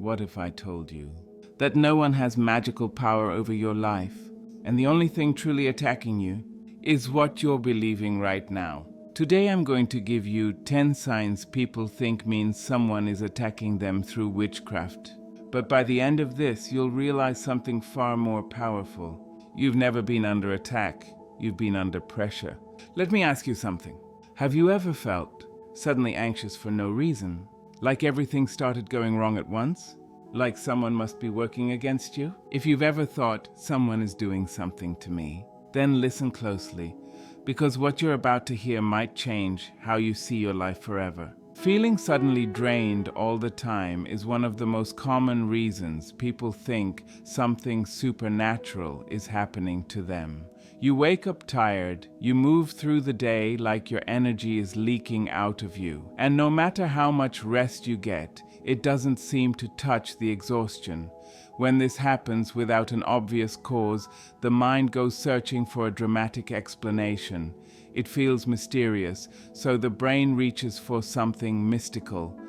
What if I told you that no one has magical power over your life, and the only thing truly attacking you is what you're believing right now? Today I'm going to give you 10 signs people think means someone is attacking them through witchcraft. But by the end of this, you'll realize something far more powerful. You've never been under attack, you've been under pressure. Let me ask you something. Have you ever felt suddenly anxious for no reason? Like everything started going wrong at once? Like someone must be working against you? If you've ever thought, someone is doing something to me, then listen closely, because what you're about to hear might change how you see your life forever. Feeling suddenly drained all the time is one of the most common reasons people think something supernatural is happening to them. You wake up tired, you move through the day like your energy is leaking out of you, and no matter how much rest you get, it doesn't seem to touch the exhaustion. When this happens without an obvious cause, the mind goes searching for a dramatic explanation. It feels mysterious, so the brain reaches for something mystical.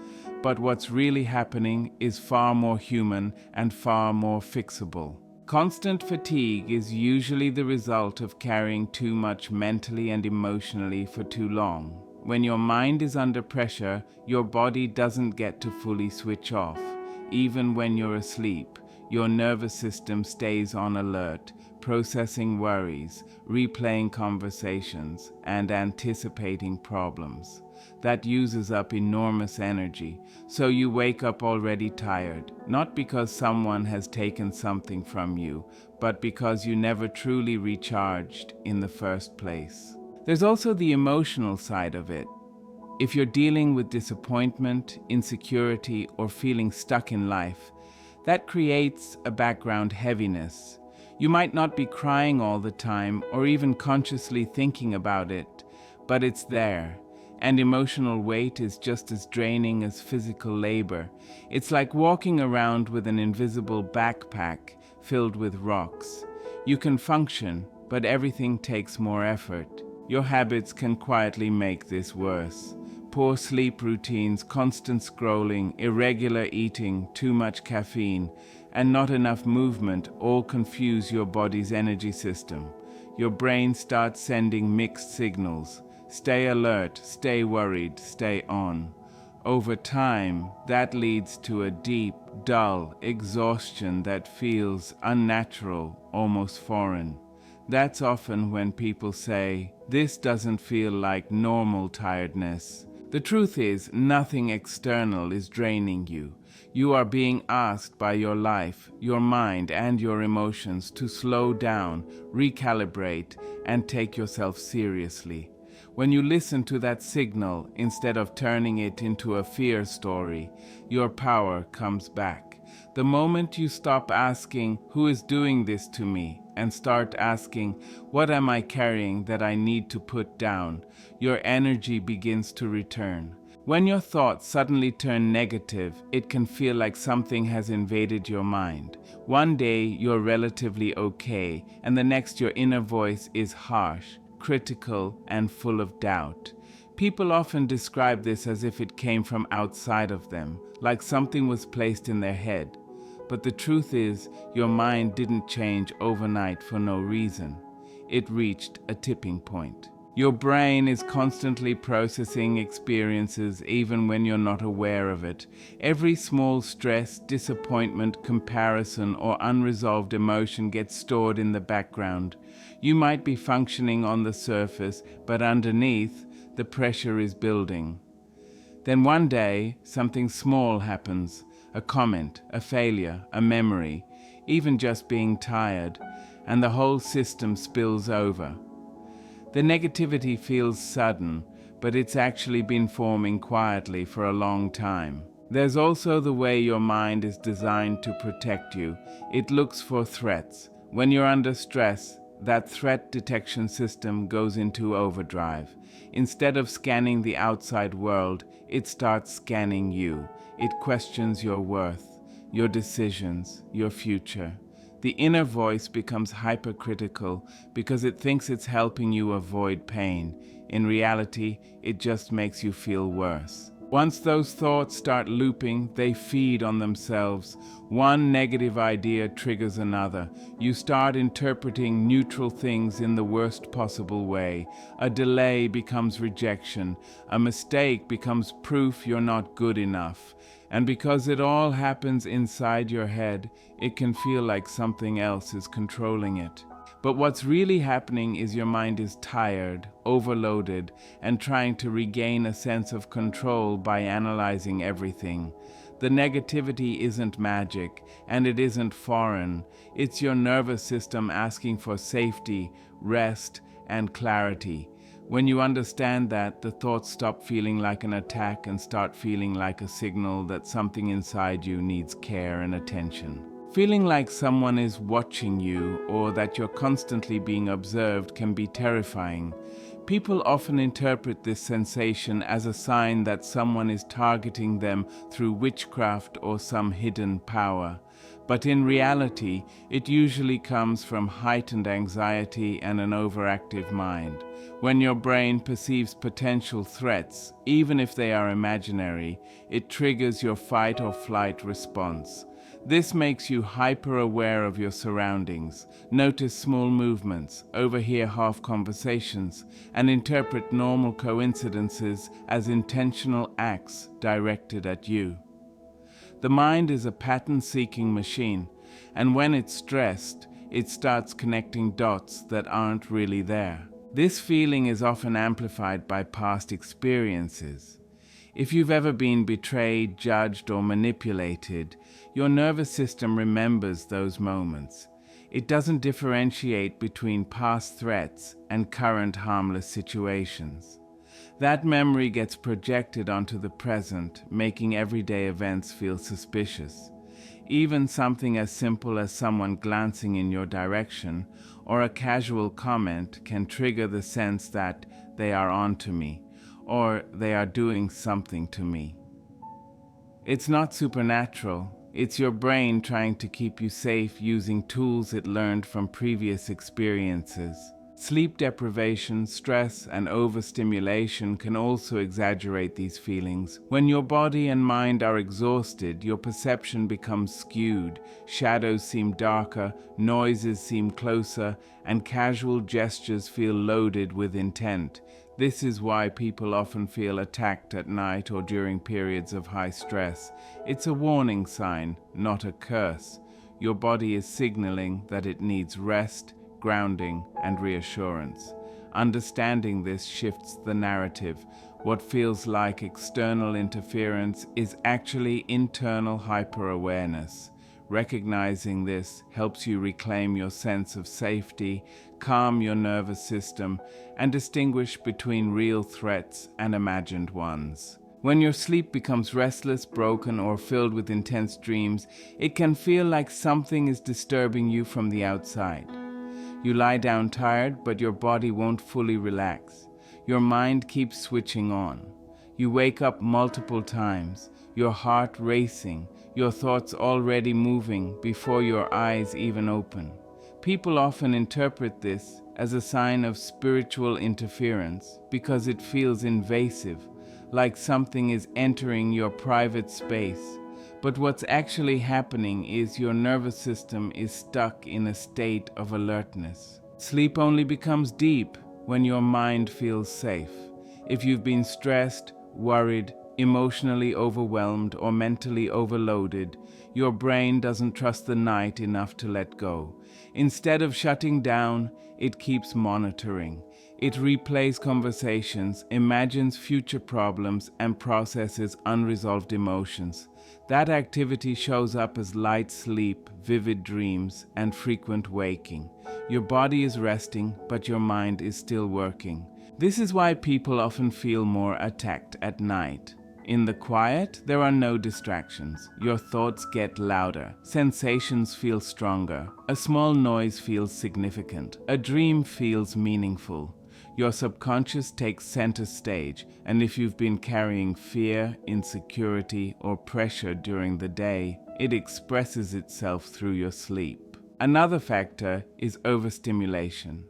But what's really happening is far more human and far more fixable. Constant fatigue is usually the result of carrying too much mentally and emotionally for too long. When your mind is under pressure, your body doesn't get to fully switch off. Even when you're asleep, your nervous system stays on alert, processing worries, replaying conversations, and anticipating problems. That uses up enormous energy, so you wake up already tired, not because someone has taken something from you, but because you never truly recharged in the first place. There's also the emotional side of it. If you're dealing with disappointment, insecurity, or feeling stuck in life, that creates a background heaviness. You might not be crying all the time or even consciously thinking about it, but it's there. And emotional weight is just as draining as physical labor. It's like walking around with an invisible backpack filled with rocks. You can function, but everything takes more effort. Your habits can quietly make this worse. Poor sleep routines, constant scrolling, irregular eating, too much caffeine, and not enough movement all confuse your body's energy system. Your brain starts sending mixed signals. Stay alert, stay worried, stay on. Over time, that leads to a deep, dull exhaustion that feels unnatural, almost foreign. That's often when people say, "This doesn't feel like normal tiredness." The truth is, nothing external is draining you. You are being asked by your life, your mind, and your emotions to slow down, recalibrate, and take yourself seriously. When you listen to that signal, instead of turning it into a fear story, your power comes back. The moment you stop asking, "Who is doing this to me?" and start asking, "What am I carrying that I need to put down?" your energy begins to return. When your thoughts suddenly turn negative, it can feel like something has invaded your mind. One day you're relatively okay, and the next your inner voice is harsh, critical, and full of doubt. People often describe this as if it came from outside of them, like something was placed in their head. But the truth is, your mind didn't change overnight for no reason. It reached a tipping point. Your brain is constantly processing experiences even when you're not aware of it. Every small stress, disappointment, comparison, or unresolved emotion gets stored in the background. You might be functioning on the surface, but underneath, the pressure is building. Then one day, something small happens. A comment, a failure, a memory, even just being tired, and the whole system spills over. The negativity feels sudden, but it's actually been forming quietly for a long time. There's also the way your mind is designed to protect you. It looks for threats. When you're under stress, that threat detection system goes into overdrive. Instead of scanning the outside world, it starts scanning you. It questions your worth, your decisions, your future. The inner voice becomes hypercritical because it thinks it's helping you avoid pain. In reality, it just makes you feel worse. Once those thoughts start looping, they feed on themselves. One negative idea triggers another. You start interpreting neutral things in the worst possible way. A delay becomes rejection. A mistake becomes proof you're not good enough. And because it all happens inside your head, it can feel like something else is controlling it. But what's really happening is your mind is tired, overloaded, and trying to regain a sense of control by analyzing everything. The negativity isn't magic, and it isn't foreign. It's your nervous system asking for safety, rest, and clarity. When you understand that, the thoughts stop feeling like an attack and start feeling like a signal that something inside you needs care and attention. Feeling like someone is watching you or that you're constantly being observed can be terrifying. People often interpret this sensation as a sign that someone is targeting them through witchcraft or some hidden power. But in reality, it usually comes from heightened anxiety and an overactive mind. When your brain perceives potential threats, even if they are imaginary, it triggers your fight or flight response. This makes you hyper-aware of your surroundings, notice small movements, overhear half conversations, and interpret normal coincidences as intentional acts directed at you. The mind is a pattern-seeking machine, and when it's stressed, it starts connecting dots that aren't really there. This feeling is often amplified by past experiences. If you've ever been betrayed, judged, or manipulated, your nervous system remembers those moments. It doesn't differentiate between past threats and current harmless situations. That memory gets projected onto the present, making everyday events feel suspicious. Even something as simple as someone glancing in your direction or a casual comment can trigger the sense that they are onto me, or they are doing something to me. It's not supernatural. It's your brain trying to keep you safe using tools it learned from previous experiences. Sleep deprivation, stress, and overstimulation can also exaggerate these feelings. When your body and mind are exhausted, your perception becomes skewed. Shadows seem darker, noises seem closer, and casual gestures feel loaded with intent. This is why people often feel attacked at night or during periods of high stress. It's a warning sign, not a curse. Your body is signaling that it needs rest, grounding, and reassurance. Understanding this shifts the narrative. What feels like external interference is actually internal hyper-awareness. Recognizing this helps you reclaim your sense of safety, calm your nervous system, and distinguish between real threats and imagined ones. When your sleep becomes restless, broken, or filled with intense dreams, it can feel like something is disturbing you from the outside. You lie down tired, but your body won't fully relax. Your mind keeps switching on. You wake up multiple times, your heart racing, your thoughts already moving before your eyes even open. People often interpret this as a sign of spiritual interference because it feels invasive, like something is entering your private space. But what's actually happening is your nervous system is stuck in a state of alertness. Sleep only becomes deep when your mind feels safe. If you've been stressed, worried, emotionally overwhelmed, or mentally overloaded, your brain doesn't trust the night enough to let go. Instead of shutting down, it keeps monitoring. It replays conversations, imagines future problems, and processes unresolved emotions. That activity shows up as light sleep, vivid dreams, and frequent waking. Your body is resting, but your mind is still working. This is why people often feel more attacked at night. In the quiet, there are no distractions. Your thoughts get louder. Sensations feel stronger. A small noise feels significant. A dream feels meaningful. Your subconscious takes center stage, and if you've been carrying fear, insecurity, or pressure during the day, it expresses itself through your sleep. Another factor is overstimulation.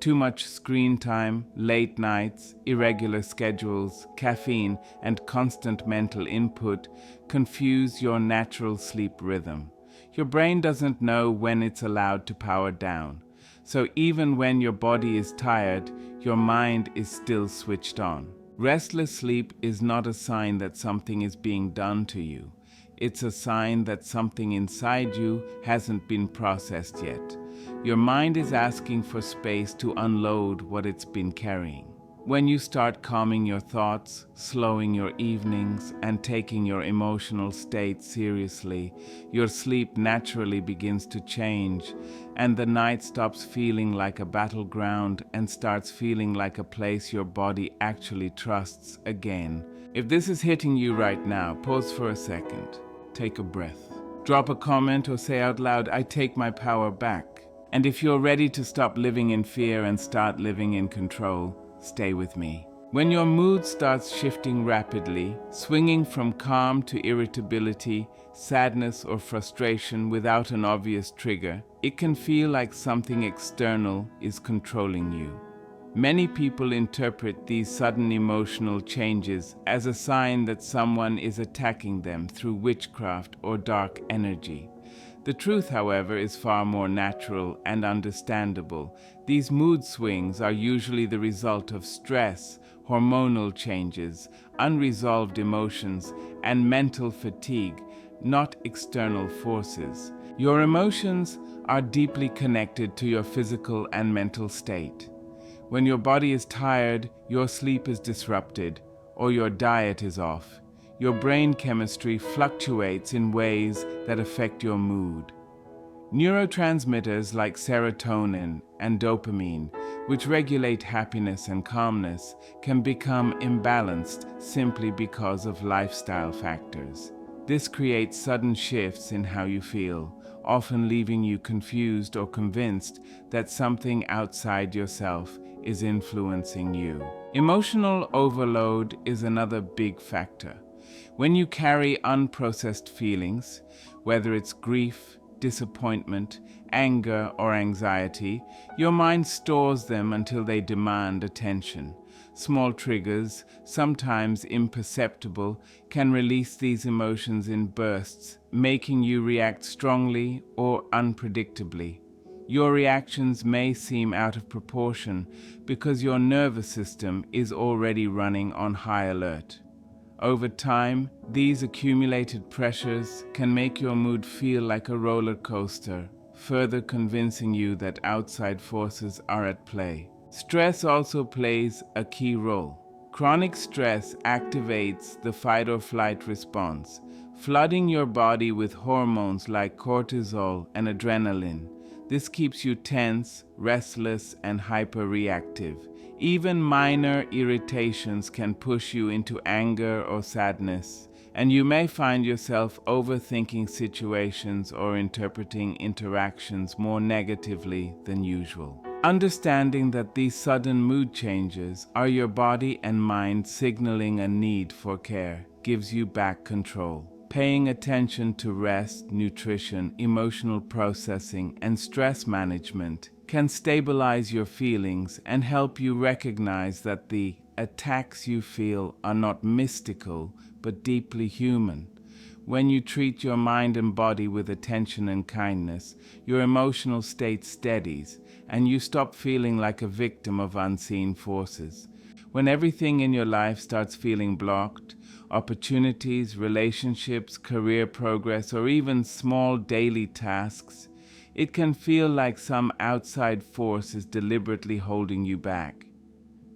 Too much screen time, late nights, irregular schedules, caffeine, and constant mental input confuse your natural sleep rhythm. Your brain doesn't know when it's allowed to power down. So even when your body is tired, your mind is still switched on. Restless sleep is not a sign that something is being done to you. It's a sign that something inside you hasn't been processed yet. Your mind is asking for space to unload what it's been carrying. When you start calming your thoughts, slowing your evenings, and taking your emotional state seriously, your sleep naturally begins to change, and the night stops feeling like a battleground and starts feeling like a place your body actually trusts again. If this is hitting you right now, pause for a second. Take a breath. Drop a comment or say out loud, "I take my power back." And if you're ready to stop living in fear and start living in control, stay with me. When your mood starts shifting rapidly, swinging from calm to irritability, sadness, or frustration without an obvious trigger, it can feel like something external is controlling you. Many people interpret these sudden emotional changes as a sign that someone is attacking them through witchcraft or dark energy. The truth, however, is far more natural and understandable. These mood swings are usually the result of stress, hormonal changes, unresolved emotions, and mental fatigue, not external forces. Your emotions are deeply connected to your physical and mental state. When your body is tired, your sleep is disrupted, or your diet is off. Your brain chemistry fluctuates in ways that affect your mood. Neurotransmitters like serotonin and dopamine, which regulate happiness and calmness, can become imbalanced simply because of lifestyle factors. This creates sudden shifts in how you feel, often leaving you confused or convinced that something outside yourself is influencing you. Emotional overload is another big factor. When you carry unprocessed feelings, whether it's grief, disappointment, anger, or anxiety, your mind stores them until they demand attention. Small triggers, sometimes imperceptible, can release these emotions in bursts, making you react strongly or unpredictably. Your reactions may seem out of proportion because your nervous system is already running on high alert. Over time, these accumulated pressures can make your mood feel like a roller coaster, further convincing you that outside forces are at play. Stress also plays a key role. Chronic stress activates the fight or flight response, flooding your body with hormones like cortisol and adrenaline. This keeps you tense, restless, and hyperreactive. Even minor irritations can push you into anger or sadness, and you may find yourself overthinking situations or interpreting interactions more negatively than usual. Understanding that these sudden mood changes are your body and mind signaling a need for care gives you back control. Paying attention to rest, nutrition, emotional processing, and stress management can stabilize your feelings and help you recognize that the attacks you feel are not mystical but deeply human. When you treat your mind and body with attention and kindness, your emotional state steadies and you stop feeling like a victim of unseen forces. When everything in your life starts feeling blocked, opportunities, relationships, career progress, or even small daily tasks, it can feel like some outside force is deliberately holding you back.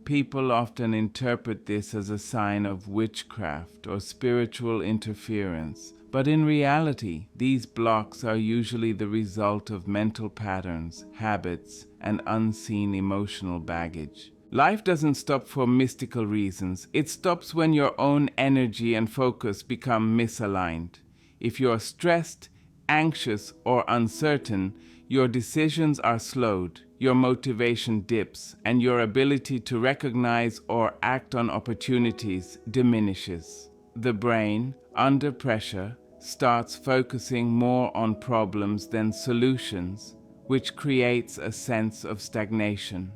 People often interpret this as a sign of witchcraft or spiritual interference, but in reality, these blocks are usually the result of mental patterns, habits, and unseen emotional baggage. Life doesn't stop for mystical reasons. It stops when your own energy and focus become misaligned. If you're stressed, anxious, or uncertain, your decisions are slowed, your motivation dips, and your ability to recognize or act on opportunities diminishes. The brain, under pressure, starts focusing more on problems than solutions, which creates a sense of stagnation.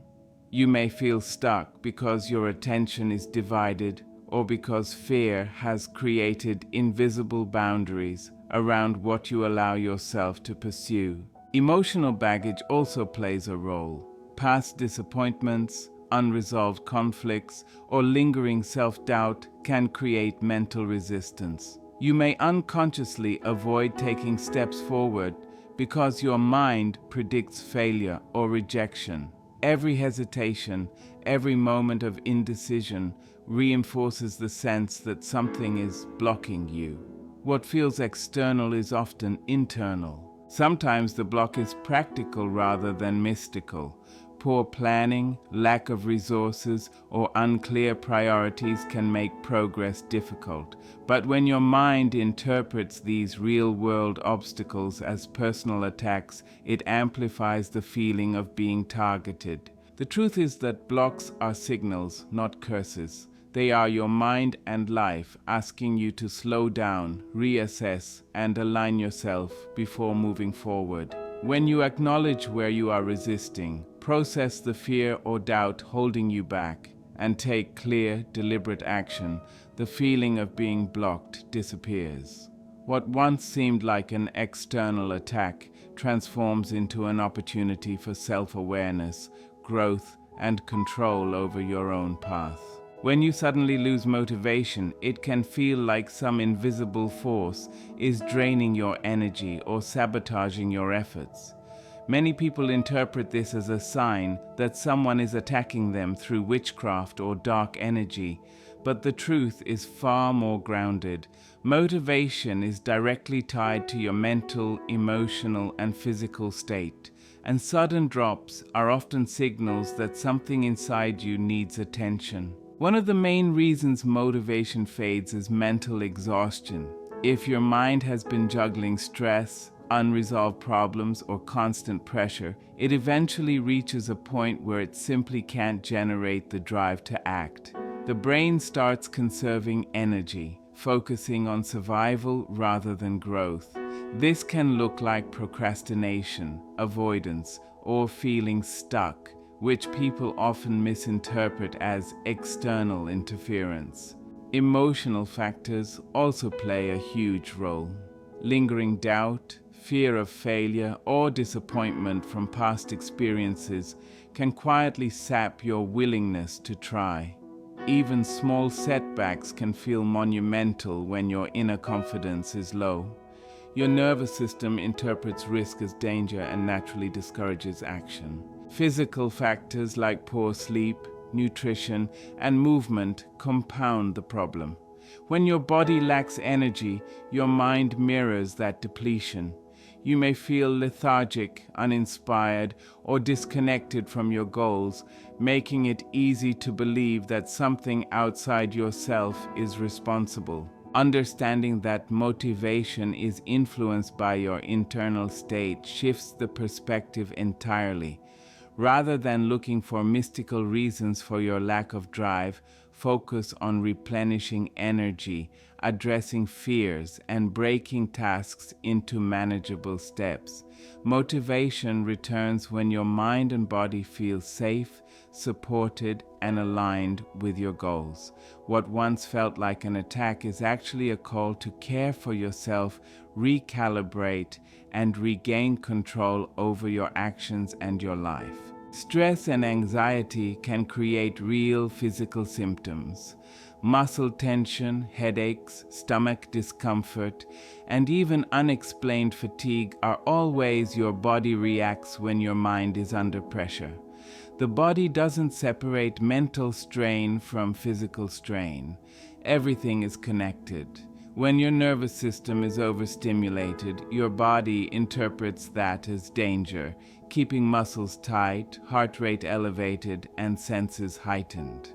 You may feel stuck because your attention is divided or because fear has created invisible boundaries around what you allow yourself to pursue. Emotional baggage also plays a role. Past disappointments, unresolved conflicts, or lingering self-doubt can create mental resistance. You may unconsciously avoid taking steps forward because your mind predicts failure or rejection. Every hesitation, every moment of indecision reinforces the sense that something is blocking you. What feels external is often internal. Sometimes the block is practical rather than mystical. Poor planning, lack of resources, or unclear priorities can make progress difficult. But when your mind interprets these real-world obstacles as personal attacks, it amplifies the feeling of being targeted. The truth is that blocks are signals, not curses. They are your mind and life asking you to slow down, reassess, and align yourself before moving forward. When you acknowledge where you are resisting, process the fear or doubt holding you back, and take clear, deliberate action, the feeling of being blocked disappears. What once seemed like an external attack transforms into an opportunity for self-awareness, growth, and control over your own path. When you suddenly lose motivation, it can feel like some invisible force is draining your energy or sabotaging your efforts. Many people interpret this as a sign that someone is attacking them through witchcraft or dark energy, but the truth is far more grounded. Motivation is directly tied to your mental, emotional, and physical state, and sudden drops are often signals that something inside you needs attention. One of the main reasons motivation fades is mental exhaustion. If your mind has been juggling stress, unresolved problems, or constant pressure, it eventually reaches a point where it simply can't generate the drive to act. The brain starts conserving energy, focusing on survival rather than growth. This can look like procrastination, avoidance, or feeling stuck, which people often misinterpret as external interference. Emotional factors also play a huge role. Lingering doubt, fear of failure, or disappointment from past experiences can quietly sap your willingness to try. Even small setbacks can feel monumental when your inner confidence is low. Your nervous system interprets risk as danger and naturally discourages action. Physical factors like poor sleep, nutrition, and movement compound the problem. When your body lacks energy, your mind mirrors that depletion. You may feel lethargic, uninspired, or disconnected from your goals, making it easy to believe that something outside yourself is responsible. Understanding that motivation is influenced by your internal state shifts the perspective entirely. Rather than looking for mystical reasons for your lack of drive, focus on replenishing energy, addressing fears, and breaking tasks into manageable steps. Motivation returns when your mind and body feel safe, supported, and aligned with your goals. What once felt like an attack is actually a call to care for yourself, recalibrate, and regain control over your actions and your life. Stress and anxiety can create real physical symptoms. Muscle tension, headaches, stomach discomfort, and even unexplained fatigue are all ways your body reacts when your mind is under pressure. The body doesn't separate mental strain from physical strain. Everything is connected. When your nervous system is overstimulated, your body interprets that as danger, keeping muscles tight, heart rate elevated, and senses heightened.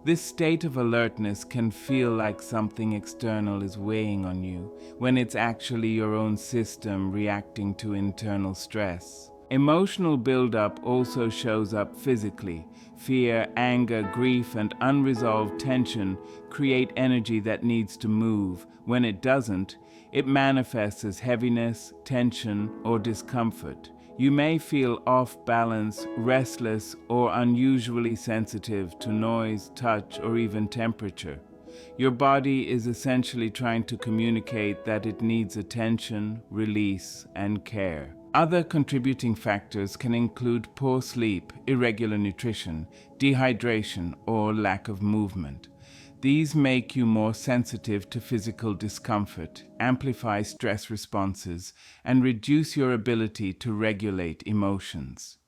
This state of alertness can feel like something external is weighing on you, when it's actually your own system reacting to internal stress. Emotional buildup also shows up physically. Fear, anger, grief, and unresolved tension create energy that needs to move. When it doesn't, it manifests as heaviness, tension, or discomfort. You may feel off balance, restless, or unusually sensitive to noise, touch, or even temperature. Your body is essentially trying to communicate that it needs attention, release, and care. Other contributing factors can include poor sleep, irregular nutrition, dehydration, or lack of movement. These make you more sensitive to physical discomfort, amplify stress responses, and reduce your ability to regulate emotions.